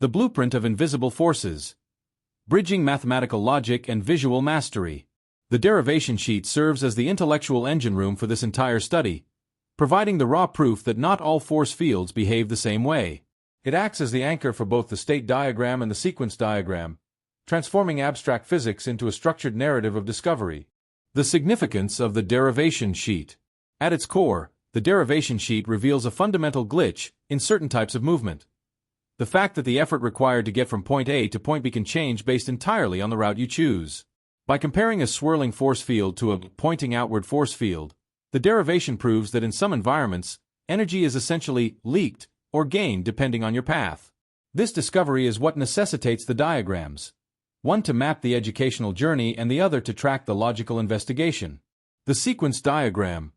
The blueprint of invisible forces. Bridging mathematical logic and visual mastery. The derivation sheet serves as the intellectual engine room for this entire study, providing the raw proof that not all force fields behave the same way. It acts as the anchor for both the state diagram and the sequence diagram, transforming abstract physics into a structured narrative of discovery. The significance of the derivation sheet. At its core, the derivation sheet reveals a fundamental glitch in certain types of movement. The fact that the effort required to get from point A to point B can change based entirely on the route you choose. By comparing a swirling force field to a pointing outward force field, the derivation proves that in some environments, energy is essentially leaked or gained depending on your path. This discovery is what necessitates the diagrams, one to map the educational journey and the other to track the logical investigation. The sequence diagram.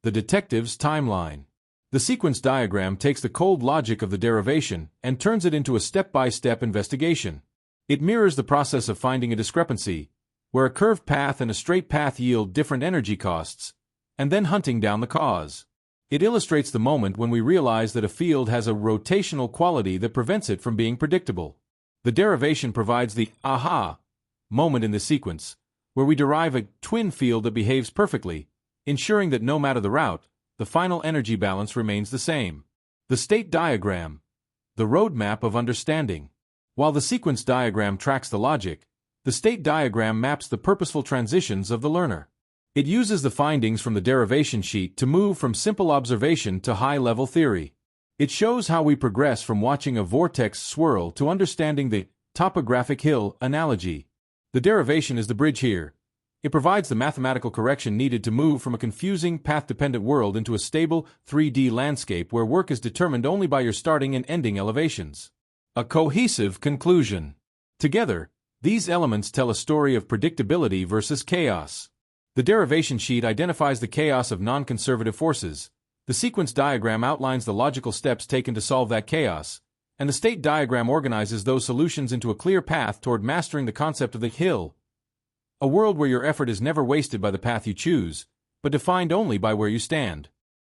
The detective's timeline. The sequence diagram takes the cold logic of the derivation and turns it into a step-by-step investigation. It mirrors the process of finding a discrepancy, where a curved path and a straight path yield different energy costs, and then hunting down the cause. It illustrates the moment when we realize that a field has a rotational quality that prevents it from being predictable. The derivation provides the aha moment in the sequence, where we derive a twin field that behaves perfectly, ensuring that no matter the route, the final energy balance remains the same. The state diagram. The roadmap of understanding. While the sequence diagram tracks the logic, the state diagram maps the purposeful transitions of the learner. It uses the findings from the derivation sheet to move from simple observation to high-level theory. It shows how we progress from watching a vortex swirl to understanding the topographic hill analogy. The derivation is the bridge here. It provides the mathematical correction needed to move from a confusing, path-dependent world into a stable, 3D landscape where work is determined only by your starting and ending elevations. A cohesive conclusion. Together, these elements tell a story of predictability versus chaos. The derivation sheet identifies the chaos of non-conservative forces. The sequence diagram outlines the logical steps taken to solve that chaos, and the state diagram organizes those solutions into a clear path toward mastering the concept of the hill. A world where your effort is never wasted by the path you choose, but defined only by where you stand.